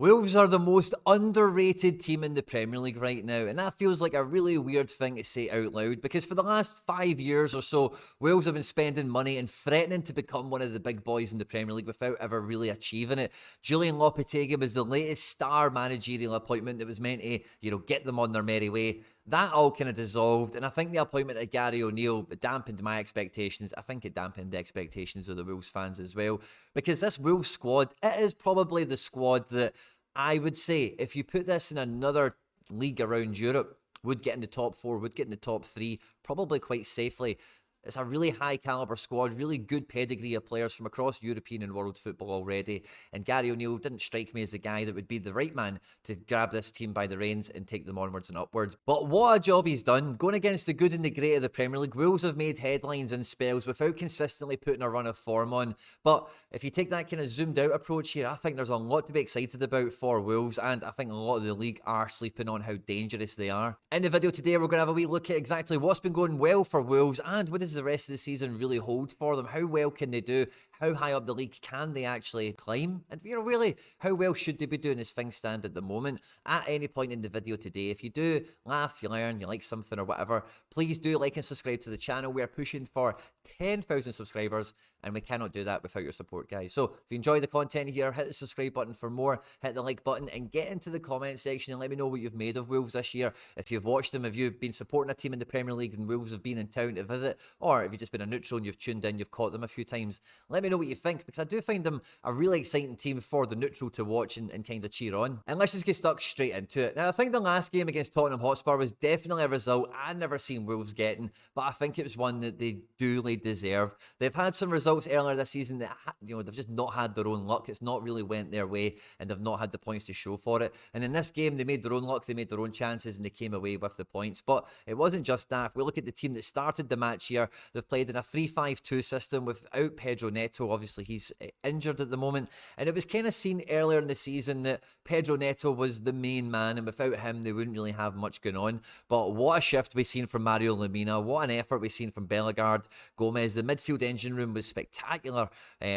Wolves are the most underrated team in the Premier League right now, and that feels like a really weird thing to say out loud because for the last 5 years or so, Wolves have been spending money and threatening to become one of the big boys in the Premier League without ever really achieving it. Julian Lopetegui was the latest star managerial appointment that was meant to, get them on their merry way. That all kind of dissolved, and I think the appointment of Gary O'Neill dampened my expectations. I think it dampened the expectations of the Wolves fans as well, because this Wolves squad, it is probably the squad that I would say, if you put this in another league around Europe, would get in the top 4, would get in the top 3, probably quite safely. It's a really high caliber squad, really good pedigree of players from across European and world football already. And Gary O'Neill didn't strike me as the guy that would be the right man to grab this team by the reins and take them onwards and upwards. But what a job he's done. Going against the good and the great of the Premier League, Wolves have made headlines in spells without consistently putting a run of form on. But if you take that kind of zoomed out approach here, I think there's a lot to be excited about for Wolves, and I think a lot of the league are sleeping on how dangerous they are. In the video today, we're going to have a wee look at exactly what's been going well for Wolves and what does the rest of the season really hold for them. How well can they do? How high up the league can they actually climb? And, really, how well should they be doing as things stand at the moment? At any point in the video today, if you do laugh, you learn, you like something or whatever, please do like and subscribe to the channel. We are pushing for 10,000 subscribers, and we cannot do that without your support, guys. So if you enjoy the content here, hit the subscribe button for more, hit the like button, and get into the comment section and let me know what you've made of Wolves this year. If you've watched them, if you've been supporting a team in the Premier League and Wolves have been in town to visit, or if you've just been a neutral and you've tuned in, you've caught them a few times, let me know what you think, because I do find them a really exciting team for the neutral to watch and kind of cheer on. And let's just get stuck straight into it. Now, I think the last game against Tottenham Hotspur was definitely a result I'd never seen Wolves getting, but I think it was one that they duly deserve. They've had some results earlier this season that, they've just not had their own luck. It's not really went their way, and they've not had the points to show for it. And in this game, they made their own luck, they made their own chances, and they came away with the points. But it wasn't just that. If we look at the team that started the match here, they've played in a 3-5-2 system without Pedro Neto. Obviously, he's injured at the moment, and it was kind of seen earlier in the season that Pedro Neto was the main man, and without him, they wouldn't really have much going on. But what a shift we've seen from Mario Lemina. What an effort we've seen from Bellegarde, Gomez. The midfield engine room was spectacular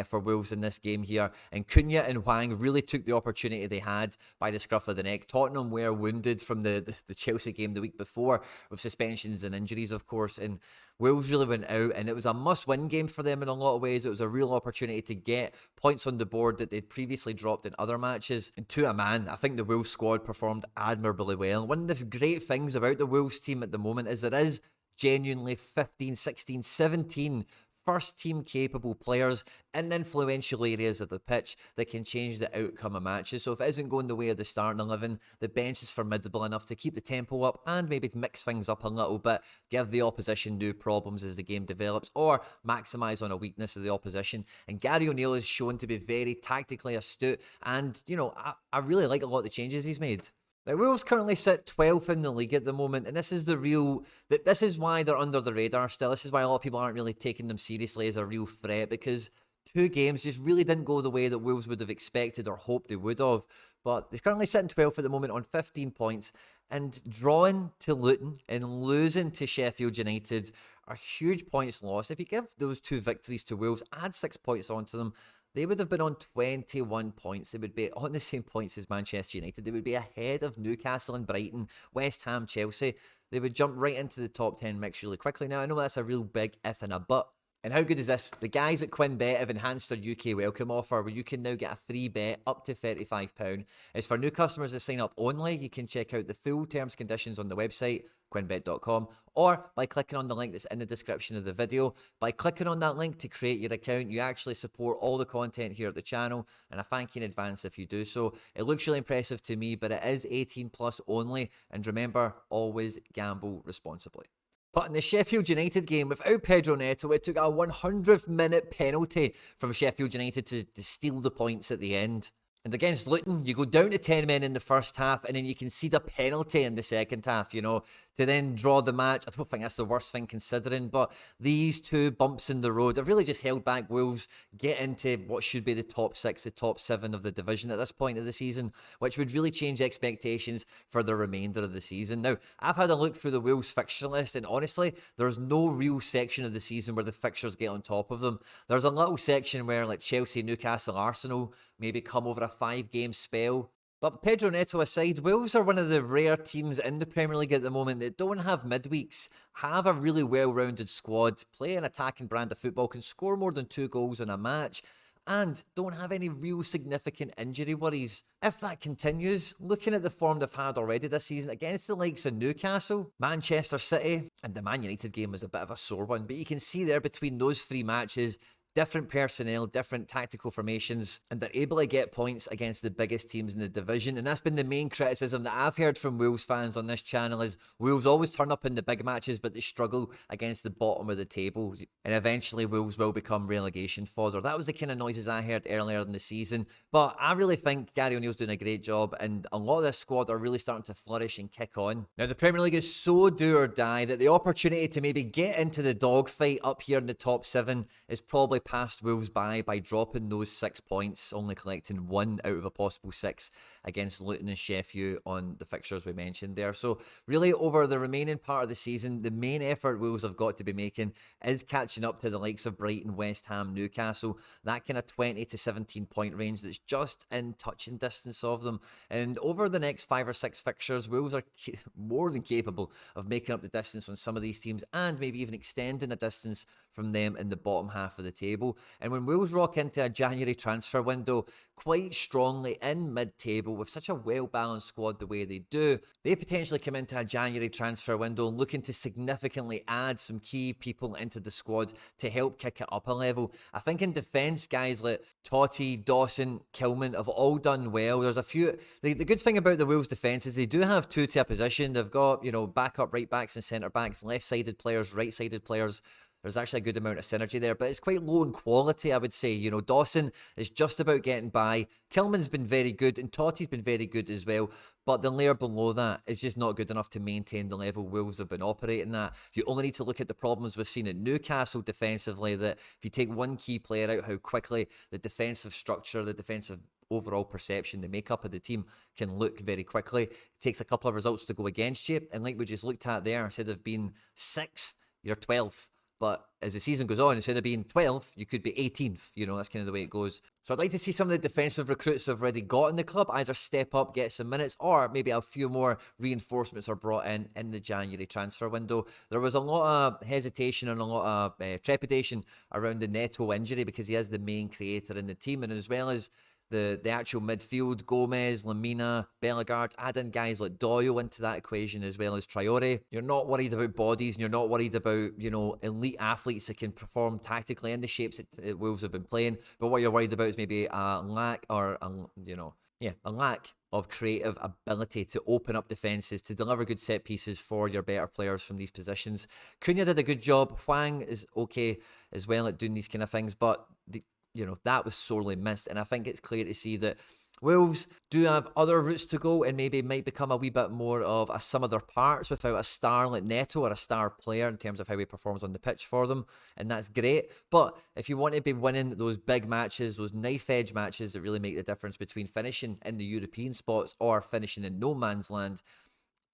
for Wolves in this game here, and Cunha and Hwang really took the opportunity they had by the scruff of the neck. Tottenham were wounded from the Chelsea game the week before with suspensions and injuries, of course, and Wolves really went out, and it was a must-win game for them in a lot of ways. It was a real opportunity to get points on the board that they'd previously dropped in other matches. And to a man, I think the Wolves squad performed admirably well. One of the great things about the Wolves team at the moment is there is genuinely 15, 16, 17 first team capable players in influential areas of the pitch that can change the outcome of matches. So if it isn't going the way of the starting 11, the bench is formidable enough to keep the tempo up and maybe to mix things up a little bit, give the opposition new problems as the game develops, or maximise on a weakness of the opposition. And Gary O'Neill is shown to be very tactically astute, and I really like a lot of the changes he's made. Now, Wolves currently sit 12th in the league at the moment, and this is why they're under the radar still. This is why a lot of people aren't really taking them seriously as a real threat, because 2 games just really didn't go the way that Wolves would have expected or hoped they would have. But they're currently sitting 12th at the moment on 15 points, and drawing to Luton and losing to Sheffield United are huge points lost. If you give those 2 victories to Wolves, add 6 points onto them, they would have been on 21 points. They would be on the same points as Manchester United. They would be ahead of Newcastle and Brighton, West Ham, Chelsea. They would jump right into the top 10 mix really quickly. Now, I know that's a real big if and a but. And how good is this? The guys at QuinnBet have enhanced their UK welcome offer where you can now get a free bet up to £35. It's for new customers that sign up only. You can check out the full terms and conditions on the website, quinnbet.com, or by clicking on the link that's in the description of the video. By clicking on that link to create your account, you actually support all the content here at the channel, and I thank you in advance if you do so. It looks really impressive to me, but it is 18 plus only, and remember, always gamble responsibly. But in the Sheffield United game, without Pedro Neto, it took a 100th minute penalty from Sheffield United to steal the points at the end. And against Luton, you go down to 10 men in the first half, and then you concede a penalty in the second half, to then draw the match. I don't think that's the worst thing considering, but these 2 bumps in the road have really just held back Wolves get into what should be the top 6, the top 7 of the division at this point of the season, which would really change expectations for the remainder of the season. Now, I've had a look through the Wolves fixture list, and honestly, there's no real section of the season where the fixtures get on top of them. There's a little section where like Chelsea, Newcastle, Arsenal maybe come over a 5-game spell. But Pedro Neto aside, Wolves are one of the rare teams in the Premier League at the moment that don't have midweeks, have a really well-rounded squad, play an attacking brand of football, can score more than 2 goals in a match, and don't have any real significant injury worries. If that continues, looking at the form they've had already this season against the likes of Newcastle, Manchester City, and the Man United game was a bit of a sore one, but you can see there between those 3 matches, different personnel, different tactical formations, and they're able to get points against the biggest teams in the division. And that's been the main criticism that I've heard from Wolves fans on this channel is Wolves always turn up in the big matches, but they struggle against the bottom of the table. And eventually Wolves will become relegation fodder. That was the kind of noises I heard earlier in the season. But I really think Gary O'Neill's doing a great job, and a lot of this squad are really starting to flourish and kick on. Now, the Premier League is so do or die that the opportunity to maybe get into the dogfight up here in the top 7 is probably passed Wolves by dropping those 6 points, only collecting 1 out of a possible 6 against Luton and Sheffield on the fixtures we mentioned there. So really over the remaining part of the season, the main effort Wolves have got to be making is catching up to the likes of Brighton, West Ham, Newcastle, that kind of 20 to 17 point range that's just in touching distance of them. And over the next 5 or 6 fixtures, Wolves are more than capable of making up the distance on some of these teams and maybe even extending the distance from them in the bottom half of the table. And when Wolves rock into a January transfer window quite strongly in mid-table with such a well-balanced squad the way they do, they potentially come into a January transfer window looking to significantly add some key people into the squad to help kick it up a level. I think in defence, guys like Totti, Dawson, Kilman have all done well. There's a few... The good thing about the Wolves defence is they do have 2 to a position. They've got, backup right-backs and centre-backs, left-sided players, right-sided players. There's actually a good amount of synergy there, but it's quite low in quality, I would say. Dawson is just about getting by. Kilman's been very good, and Totti's been very good as well. But the layer below that is just not good enough to maintain the level Wolves have been operating at. You only need to look at the problems we've seen at Newcastle defensively, that if you take one key player out, how quickly the defensive structure, the defensive overall perception, the makeup of the team can look very quickly. It takes a couple of results to go against you. And like we just looked at there, instead of being 6th, you're 12th. But as the season goes on, instead of being 12th, you could be 18th. That's kind of the way it goes. So I'd like to see some of the defensive recruits who've already got in the club either step up, get some minutes, or maybe a few more reinforcements are brought in the January transfer window. There was a lot of hesitation and a lot of trepidation around the Neto injury because he is the main creator in the team, and as well as the actual midfield, Gomez, Lemina, Bellegarde, add in guys like Doyle into that equation as well as Traore. You're not worried about bodies and you're not worried about, elite athletes that can perform tactically in the shapes that Wolves have been playing. But what you're worried about is maybe a lack or, a lack of creative ability to open up defences, to deliver good set pieces for your better players from these positions. Cunha did a good job. Hwang is okay as well at doing these kind of things, but that was sorely missed. And I think it's clear to see that Wolves do have other routes to go and maybe might become a wee bit more of a sum of their parts without a star like Neto or a star player in terms of how he performs on the pitch for them. And that's great. But if you want to be winning those big matches, those knife edge matches that really make the difference between finishing in the European spots or finishing in no man's land,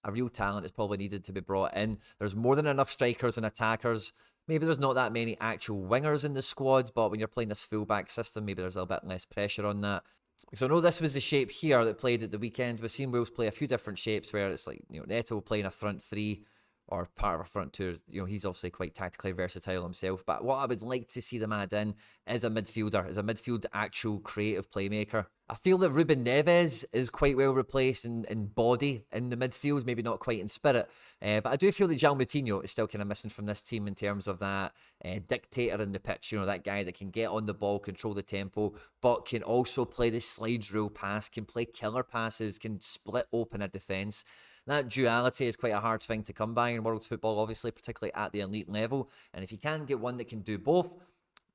a real talent is probably needed to be brought in. There's more than enough strikers and attackers. Maybe there's not that many actual wingers in the squad, but when you're playing this fullback system, maybe there's a little bit less pressure on that. So I know this was the shape here that played at the weekend. We've seen Wolves play a few different shapes where it's like, Neto playing a front 3 or part of a front 2. He's obviously quite tactically versatile himself. But what I would like to see them add in is a midfielder, is a midfield actual creative playmaker. I feel that Ruben Neves is quite well replaced in body in the midfield, maybe not quite in spirit. But I do feel that João Moutinho is still kind of missing from this team in terms of that dictator in the pitch. That guy that can get on the ball, control the tempo, but can also play the slide rule pass, can play killer passes, can split open a defence. That duality is quite a hard thing to come by in world football, obviously, particularly at the elite level. And if you can get one that can do both,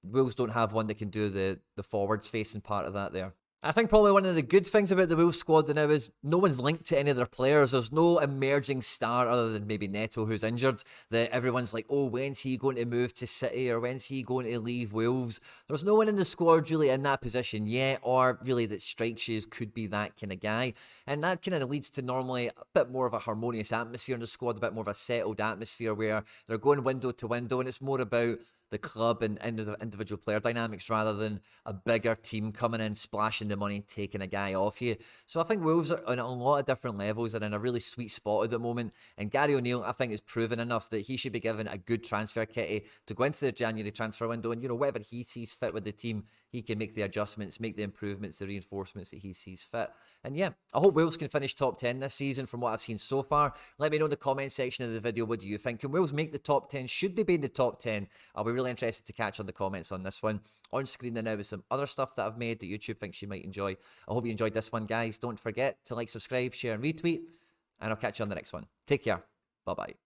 Wolves don't have one that can do the forwards facing part of that there. I think probably one of the good things about the Wolves squad now is no one's linked to any of their players. There's no emerging star other than maybe Neto, who's injured, that everyone's like, oh, when's he going to move to City or when's he going to leave Wolves? There's no one in the squad really in that position yet, or really that strikes you as could be that kind of guy. And that kind of leads to normally a bit more of a harmonious atmosphere in the squad, a bit more of a settled atmosphere where they're going window to window, and it's more about the club and individual player dynamics rather than a bigger team coming in, splashing the money, taking a guy off you. So I think Wolves are on a lot of different levels. They're in a really sweet spot at the moment. And Gary O'Neill, I think, is proven enough that he should be given a good transfer kitty to go into the January transfer window. And, whatever he sees fit with the team, he can make the adjustments, make the improvements, the reinforcements that he sees fit. And yeah, I hope Wolves can finish top 10 this season from what I've seen so far. Let me know in the comment section of the video, what do you think? Can Wolves make the top 10? Should they be in the top 10? I'll be really interested to catch on the comments on this one. On screen there now is some other stuff that I've made that YouTube thinks you might enjoy. I hope you enjoyed this one, guys. Don't forget to like, subscribe, share, and retweet. And I'll catch you on the next one. Take care. Bye-bye.